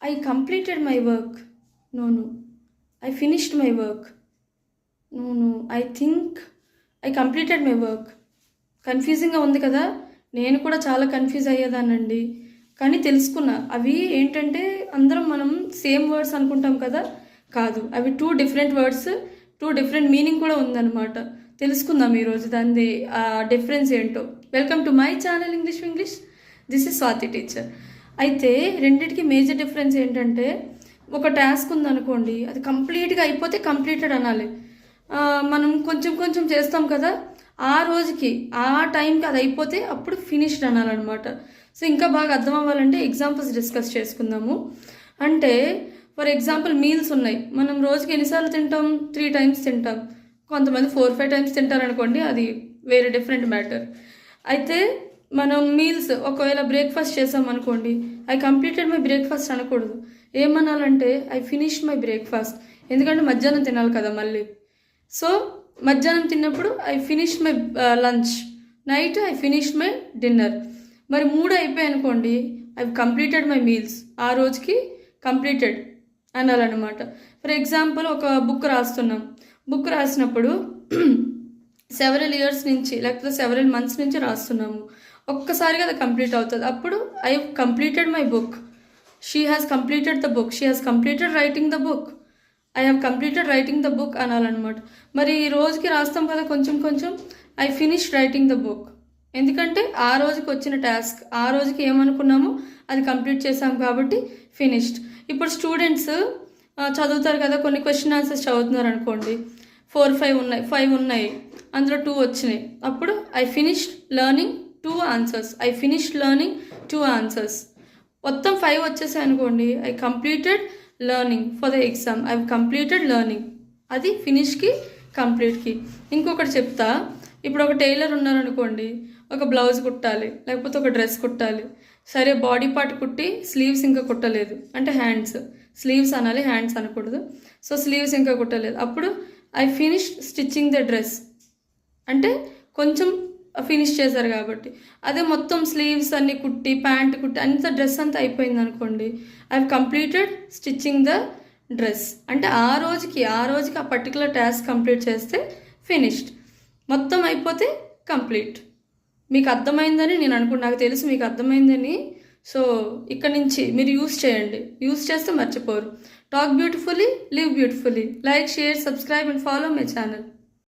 I completed my work. No. I finished my work. No. I think I completed my work. కన్ఫ్యూజింగ్గా ఉంది కదా. నేను కూడా చాలా confuse అయ్యేదానండి. కానీ తెలుసుకున్నా అవి ఏంటంటే అందరం మనం సేమ్ వర్డ్స్ అనుకుంటాం కదా. కాదు, అవి 2 డిఫరెంట్ వర్డ్స్, 2 డిఫరెంట్ మీనింగ్ కూడా ఉందన్నమాట. తెలుసుకుందాం ఈరోజు దాని డిఫరెన్స్ ఏంటో. Welcome to my channel English. This is Swathi teacher. అయితే రెండిటికి మేజర్ డిఫరెన్స్ ఏంటంటే, ఒక టాస్క్ ఉందనుకోండి, అది కంప్లీట్గా అయిపోతే కంప్లీటెడ్ అనాలి. మనం కొంచెం చేస్తాం కదా, ఆ రోజుకి ఆ టైంకి అది అయిపోతే అప్పుడు ఫినిష్డ్ అనాలన్నమాట. సో ఇంకా బాగా అర్థం అవ్వాలంటే ఎగ్జాంపుల్స్ డిస్కస్ చేసుకుందాము. అంటే ఫర్ ఎగ్జాంపుల్ మీల్స్ ఉన్నాయి. మనం రోజుకి ఎన్నిసార్లు తింటాం? 3 times తింటాం. కొంతమంది 4-5 times తింటారనుకోండి, అది వేరే డిఫరెంట్ మ్యాటర్. అయితే మనం మీల్స్ ఒకవేళ బ్రేక్ఫాస్ట్ చేసాం అనుకోండి, ఐ కంప్లీటెడ్ మై బ్రేక్ఫాస్ట్ అనకూడదు. ఏమనాలంటే ఐ ఫినిష్డ్ మై బ్రేక్ఫాస్ట్. ఎందుకంటే మధ్యాహ్నం తినాలి కదా మళ్ళీ. సో మధ్యాహ్నం తిన్నప్పుడు I finished my lunch, night I finished my dinner. మరి 3 అయిపోయాయి అనుకోండి, ఐ కంప్లీటెడ్ మై మీల్స్. ఆ రోజుకి కంప్లీటెడ్ అనాలన్నమాట. ఫర్ ఎగ్జాంపుల్ ఒక బుక్ రాస్తున్నాం. బుక్ రాసినప్పుడు సెవరల్ ఇయర్స్ నుంచి లేకపోతే సెవరల్ మంత్స్ నుంచి రాస్తున్నాము. ఒక్కసారిగా అది కంప్లీట్ అవుతుంది. అప్పుడు I completed my book. She has completed the book. She has completed writing the book. I have completed writing the book అనాలన్నమాట. మరి ఈ రోజుకి రాస్తాం కదా కొంచెం, I finish writing the book. ఎందుకంటే ఆ రోజుకి వచ్చిన టాస్క్, ఆ రోజుకి ఏమనుకున్నామో అది కంప్లీట్ చేసాం కాబట్టి ఫినిష్డ్. ఇప్పుడు స్టూడెంట్స్ చదువుతారు కదా, కొన్ని క్వశ్చన్ ఆన్సర్స్ చదువుతున్నారు అనుకోండి, 4-5 ఉన్నాయి, 5 ఉన్నాయి, అందులో 2 వచ్చినాయి. అప్పుడు I finished learning 2 answers. I finished learning 2 answers. మొత్తం 5 వచ్చేసాయి అనుకోండి, I completed learning for the exam. I completed learning. అది ఫినిష్కి, కంప్లీట్కి. ఇంకొకటి చెప్తా. ఇప్పుడు ఒక టైలర్ ఉన్నారనుకోండి, ఒక బ్లౌజ్ కుట్టాలి లేకపోతే ఒక డ్రెస్ కుట్టాలి. సరే, బాడీ పార్ట్ కుట్టి స్లీవ్స్ ఇంకా కుట్టలేదు అంటే హ్యాండ్స్, స్లీవ్స్ అనాలి, హ్యాండ్స్ అనకూడదు. సో స్లీవ్స్ ఇంకా కుట్టలేదు. అప్పుడు I finished stitching the dress. అంటే కొంచెం ఫినిష్ చేశారు కాబట్టి. అదే మొత్తం స్లీవ్స్ అన్ని కుట్టి, ప్యాంట్ కుట్టి, అంత డ్రెస్ అంతా అయిపోయింది అనుకోండి, I have completed stitching the dress. అంటే ఆ రోజుకి ఆ పర్టికులర్ టాస్క్ కంప్లీట్ చేస్తే ఫినిష్డ్. మొత్తం అయిపోతే కంప్లీట్. మీకు అర్థమైందని నేను అనుకుంటున్నా, నాకు తెలుసు మీకు అర్థమైందని. సో ఇక్కడ నుంచి మీరు యూస్ చేయండి. యూస్ చేస్తే మర్చిపోరు. Talk beautifully, live beautifully. Like, share, subscribe and follow my channel.